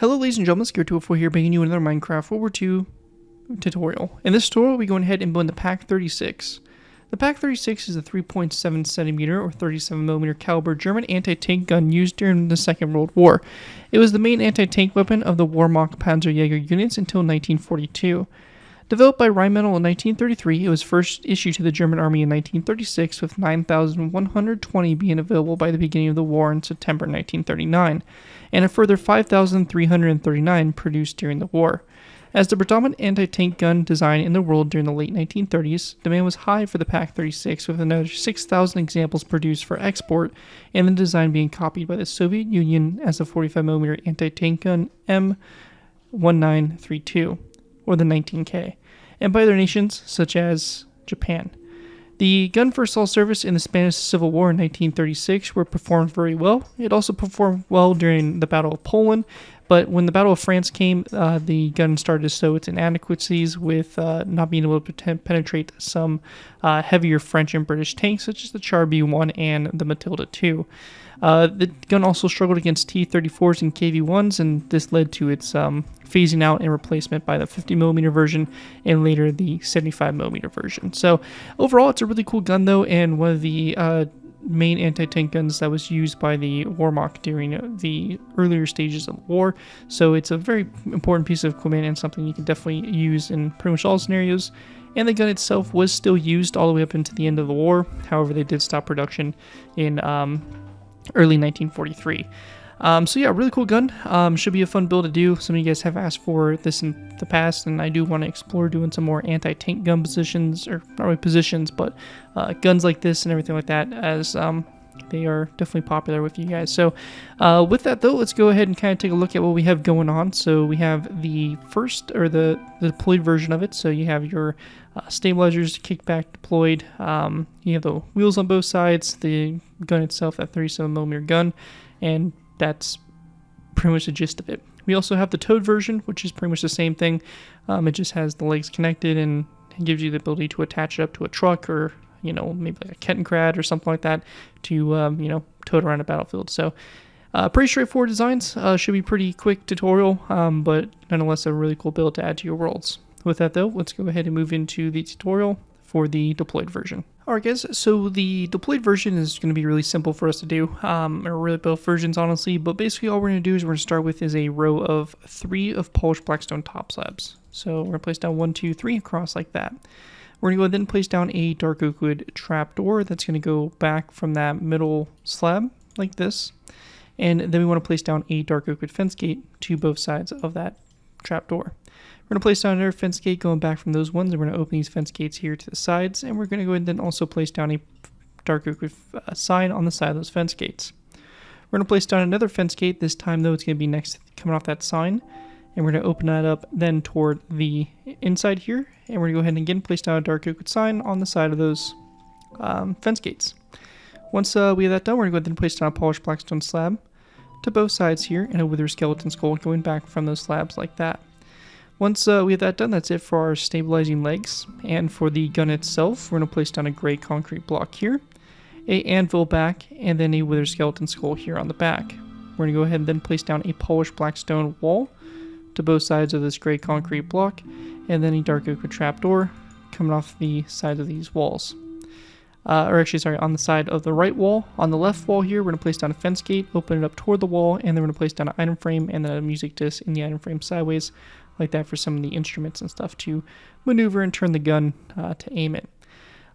Hello ladies and gentlemen, Scared204 here, bringing you another Minecraft World War II tutorial. In this tutorial, we go ahead and build the Pak-36. The Pak-36 is a 3.7 centimeter or 37 millimeter caliber German anti-tank gun used during the Second World War. It was the main anti-tank weapon of the Wehrmacht Panzerjäger units until 1942. Developed by Rheinmetall in 1933, it was first issued to the German Army in 1936, with 9,120 being available by the beginning of the war in September 1939, and a further 5,339 produced during the war. As the predominant anti-tank gun design in the world during the late 1930s, demand was high for the Pak-36, with another 6,000 examples produced for export, and the design being copied by the Soviet Union as the 45mm anti-tank gun M1932, or the 19K, and by other nations such as Japan. The gun first saw service in the Spanish Civil War in 1936, where it performed very well. It also performed well during the Battle of Poland, but when the Battle of France came, the gun started to show its inadequacies with not being able to penetrate some heavier French and British tanks, such as the Char B1 and the Matilda II. The gun also struggled against T-34s and KV-1s, and this led to its phasing out and replacement by the 50mm version and later the 75mm version. So overall, it's a really cool gun though, and one of the main anti-tank guns that was used by the Wehrmacht during the earlier stages of the war. So it's a very important piece of equipment and something you can definitely use in pretty much all scenarios. And the gun itself was still used all the way up into the end of the war. However, they did stop production in early 1943. So yeah, really cool gun. Should be a fun build to do. Some of you guys have asked for this in the past, and I do want to explore doing some more anti-tank gun positions, or not really positions, but guns like this and everything like that, as they are definitely popular with you guys. So with that though, let's go ahead and kind of take a look at what we have going on. So we have the first, or the deployed version of it. So you have your stabilizers, kickback deployed. You have the wheels on both sides, the gun itself, that 37mm gun, and that's pretty much the gist of it. We also have the towed version, which is pretty much the same thing. It just has the legs connected and gives you the ability to attach it up to a truck, or maybe like a Kettenkrad or something like that to tow it around a battlefield. So pretty straightforward designs. Should be pretty quick tutorial, but nonetheless a really cool build to add to your worlds. With that though, let's go ahead and move into the tutorial for the deployed version. Alright guys, so the deployed version is going to be really simple for us to do, or really both versions honestly, but basically all we're going to do is we're going to start with is a row of 3 of polished blackstone top slabs. So we're going to place down 1, 2, 3 across like that. We're going to go ahead and place down a dark oak wood trapdoor that's going to go back from that middle slab like this, and then we want to place down a dark oak wood fence gate to both sides of that trapdoor. We're going to place down another fence gate going back from those ones, and we're going to open these fence gates here to the sides, and we're going to go ahead and then also place down a dark oak wood sign on the side of those fence gates. We're going to place down another fence gate. This time though, it's going to be next coming off that sign, and we're going to open that up then toward the inside here, and we're going to go ahead and again place down a dark oak wood sign on the side of those fence gates. Once we have that done, we're going to go ahead and place down a polished blackstone slab to both sides here, and a wither skeleton skull going back from those slabs like that. Once we have that done, that's it for our stabilizing legs. And for the gun itself, we're going to place down a gray concrete block here, a anvil back, and then a wither skeleton skull here on the back. We're going to go ahead and then place down a polished blackstone wall to both sides of this gray concrete block, and then a dark oak trapdoor coming off the sides of these walls. On the side of the right wall. On the left wall here, we're going to place down a fence gate, open it up toward the wall, and then we're going to place down an item frame and then a music disc in the item frame sideways, like that, for some of the instruments and stuff to maneuver and turn the gun to aim it.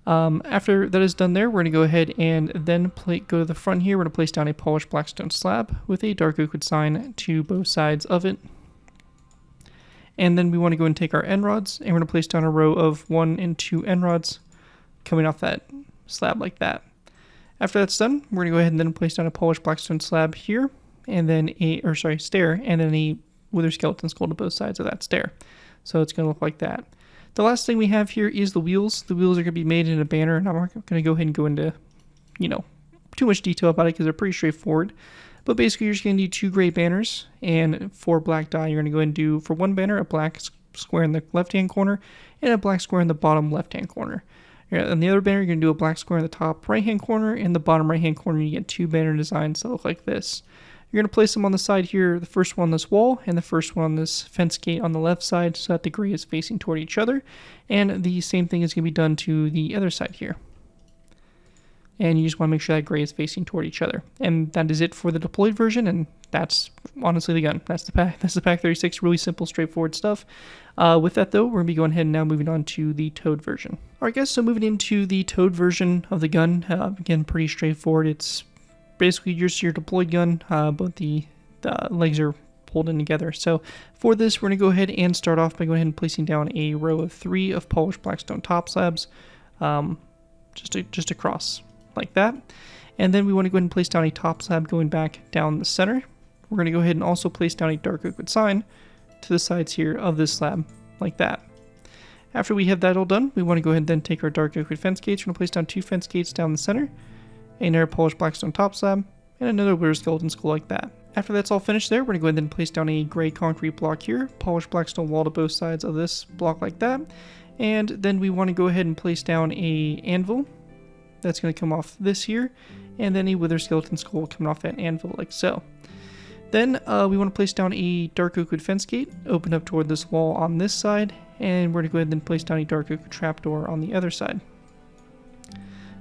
After that is done there, we're going to go ahead and then go to the front here. We're going to place down a polished blackstone slab with a dark oak wood sign to both sides of it. And then we want to go and take our end rods, and we're going to place down a row of 1 and 2 end rods coming off that slab like that. After that's done, we're going to go ahead and then place down a polished blackstone slab here, and then stair, and then a wither skeleton skull to both sides of that stair. So it's going to look like that. The last thing we have here is the wheels. The wheels are going to be made in a banner, and I'm not going to go ahead and go into, too much detail about it because they're pretty straightforward. But basically, you're just going to need 2 gray banners and 4 black die. You're going to go ahead and do, for one banner, a black square in the left-hand corner and a black square in the bottom left-hand corner. On the other banner, you're going to do a black square in the top right-hand corner. In the bottom right-hand corner, you get 2 banner designs that look like this. You're going to place them on the side here, the first one on this wall and the first one on this fence gate on the left side so that the gray is facing toward each other. And the same thing is going to be done to the other side here. And you just want to make sure that gray is facing toward each other. And that is it for the deployed version, and that's honestly the gun. That's the pack. That's the Pack 36. Really simple, straightforward stuff. With that though, we're going to be going ahead and now moving on to the towed version. Alright guys, so moving into the towed version of the gun, again, pretty straightforward. It's basically just your deployed gun, but the legs are pulled in together. So for this, we're going to go ahead and start off by going ahead and placing down a row of 3 of polished blackstone top slabs, just across like that. And then we want to go ahead and place down a top slab going back down the center. We're going to go ahead and also place down a dark oak wood sign to the sides here of this slab like that. After we have that all done, we want to go ahead and then take our dark oak wood fence gates. We're going to place down 2 fence gates down the center, another polished blackstone top slab, and another wither skeleton skull like that. After that's all finished there, we're going to go ahead and place down a gray concrete block here, polished blackstone wall to both sides of this block like that. And then we want to go ahead and place down a anvil. That's going to come off this here, and then a wither skeleton skull coming off that anvil like so. Then we want to place down a dark oak wood fence gate, open up toward this wall on this side, and we're going to go ahead and place down a dark oak wood trapdoor on the other side.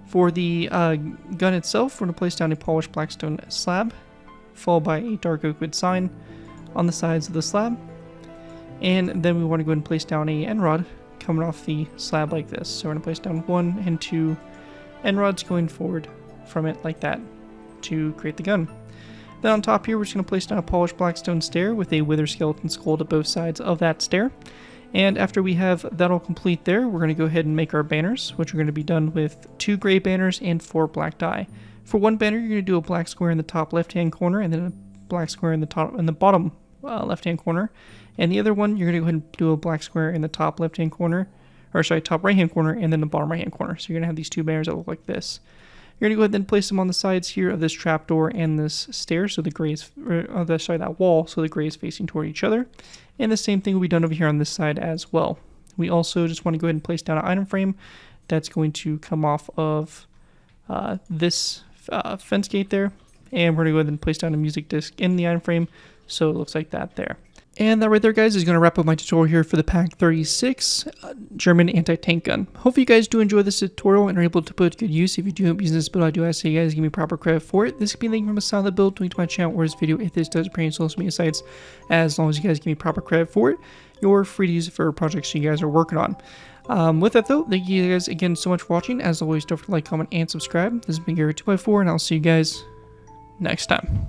For the gun itself, we're going to place down a polished blackstone slab, followed by a dark oak wood sign on the sides of the slab, and then we want to go ahead and place down a end rod coming off the slab like this. So we're going to place down 1 and 2 end rods going forward from it like that to create the gun. Then on top here, we're just going to place down a polished blackstone stair with a wither skeleton skull to both sides of that stair. And after we have that all complete there, we're going to go ahead and make our banners, which are going to be done with 2 gray banners and 4 black die. For one banner, you're going to do a black square in the top left-hand corner and then a black square in the bottom left-hand corner. And the other one, you're going to go ahead and do a black square in the top left-hand corner, or sorry, top right-hand corner, and then the bottom right-hand corner. So you're going to have these 2 banners that look like this. You're going to go ahead and place them on the sides here of this trapdoor and this stair, so the gray is, that wall, so the gray is facing toward each other. And the same thing will be done over here on this side as well. We also just want to go ahead and place down an item frame that's going to come off of this fence gate there. And we're going to go ahead and place down a music disc in the item frame, so it looks like that there. And that right there, guys, is going to wrap up my tutorial here for the Pack 36 German anti-tank gun. Hopefully you guys do enjoy this tutorial and are able to put it to good use. If you do end up using this build, I do ask that you guys give me proper credit for it. This could be a link from a solid build, link to my channel or this video if this does appear in social media sites. As long as you guys give me proper credit for it, you're free to use it for projects you guys are working on. With that though, thank you guys again so much for watching. As always, don't forget to like, comment, and subscribe. This has been Gary 2x4, and I'll see you guys next time.